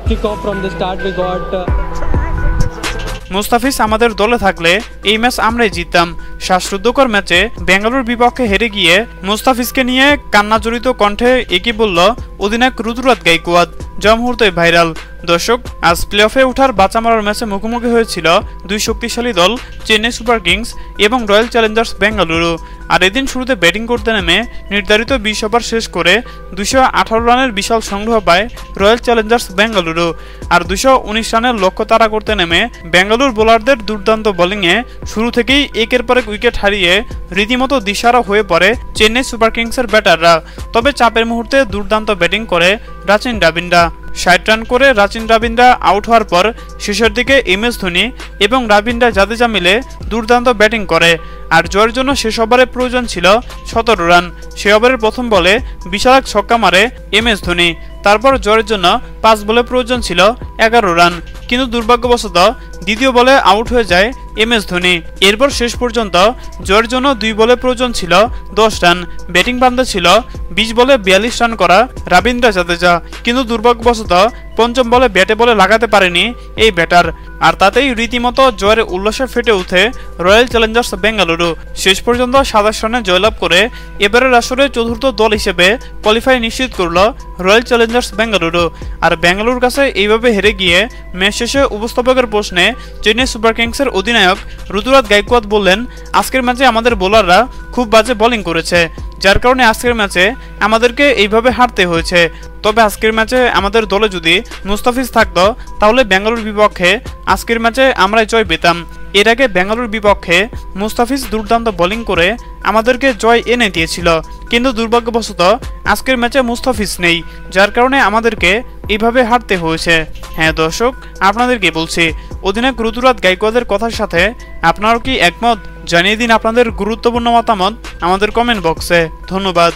kickoff from the start. We got Mustafiz আমাদের দলে থাকলে এই ম্যাচ আমরাই জিততাম। শ্বাসরুদ্ধকর ম্যাচে বেঙ্গালুরুর বিপক্ষে হেরে গিয়ে মুস্তাফিজকে নিয়ে কান্নাজড়িত কণ্ঠে একই বলল অধিনায়ক ঋতুরাজ গাইকোয়াদ, যা মুহূর্তে ভাইরাল। দর্শক, আজ প্লে অফে ওঠার বাঁচা মারার ম্যাচে মুখোমুখি হয়েছিল দুই শক্তিশালী দল চেন্নাই সুপার কিংস এবং রয়্যাল চ্যালেঞ্জার্স বেঙ্গালুরু। আর এদিন শুরুতে ব্যাটিং করতে নেমে নির্ধারিত 20 ওভার শেষ করে 218 রানের বিশাল সংগ্রহ পায় রয়্যাল চ্যালেঞ্জার্স বেঙ্গালুরু। আর 219 রানের লক্ষ্য তাড়া করতে নেমে বেঙ্গালুরু বোলারদের দুর্দান্ত বোলিংয়ে শুরু থেকেই একের পর এক উইকেট হারিয়ে রীতিমতো দিশারা হয়ে পড়ে চেন্নাই সুপার কিংসের ব্যাটাররা। তবে চাপের মুহূর্তে দুর্দান্ত ব্যাটিং করে রাচিন রাবিন্দ্রা। 60 রান করে রাচিন রাবিন্দ্রা আউট হওয়ার পর শেষের দিকে MS ধোনি এবং রাবিন্দ্রা জাদেজা মিলে দুর্দান্ত ব্যাটিং করে। আর জয়ের জন্য শেষ ওভারে প্রয়োজন ছিল 17 রান। সে ওভারের প্রথম বলে বিশাল এক ছক্কা মারে MS ধোনি। তারপর জয়ের জন্য 5 বলে প্রয়োজন ছিল 11 রান, কিন্তু দুর্ভাগ্যবশত দ্বিতীয় বলে আউট হয়ে যায় MS ধোনি। এরপর শেষ পর্যন্ত জয়ের জন্য 2 বলে প্রয়োজন ছিল 10 রান। ব্যাটিং বান্ধে ছিল 20 বলে 42 রান করা রাবিন্দ্রা জাদেজা, কিন্তু দুর্ভাগ্যবশত পঞ্চম বলে ব্যাটে বলে লাগাতে পারেনি এই ব্যাটার। আর তাতেই রীতিমতো জয়ের উল্লাসে ফেটে উঠে রয়্যাল চ্যালেঞ্জার্স বেঙ্গালুরু। শেষ পর্যন্ত 27 রানে জয়লাভ করে এবারের আসরে চতুর্থ দল হিসেবে কোয়ালিফাই নিশ্চিত করল রয়্যাল চ্যালেঞ্জার্স বেঙ্গালুরু। আর বেঙ্গালুরুর কাছে এইভাবে হেরে গিয়ে ম্যাচ শেষে উপস্থাপকের প্রশ্নে চেন্নাই সুপার কিংসের অধিনায়ক ঋতুরাজ গাইকোয়াদ বললেন, আজকের ম্যাচে আমাদের বোলাররা খুব বাজে বোলিং করেছে, যার কারণে আজকের ম্যাচে আমাদেরকে এইভাবে হারতে হয়েছে। তবে আজকের ম্যাচে আমাদের দলে যদি মুস্তাফিজ থাকতো তাহলে বেঙ্গালুরুর বিপক্ষে আজকের ম্যাচে আমরাই জয় পেতাম। এর আগে বেঙ্গালুরুর বিপক্ষে মুস্তাফিজ দুর্দান্ত বোলিং করে আমাদেরকে জয় এনে দিয়েছিল, কিন্তু দুর্ভাগ্যবশত আজকের ম্যাচে মুস্তাফিজ নেই, যার কারণে আমাদেরকে এইভাবে হারতে হয়েছে। হ্যাঁ দর্শক, আপনাদেরকে বলছি, অধিনায়ক ঋতুরাজ গাইকোয়াদের কথার সাথে আপনারাও কি একমত? জানিয়ে দিন আপনাদের গুরুত্বপূর্ণ মতামত আমাদের কমেন্ট বক্সে। ধন্যবাদ।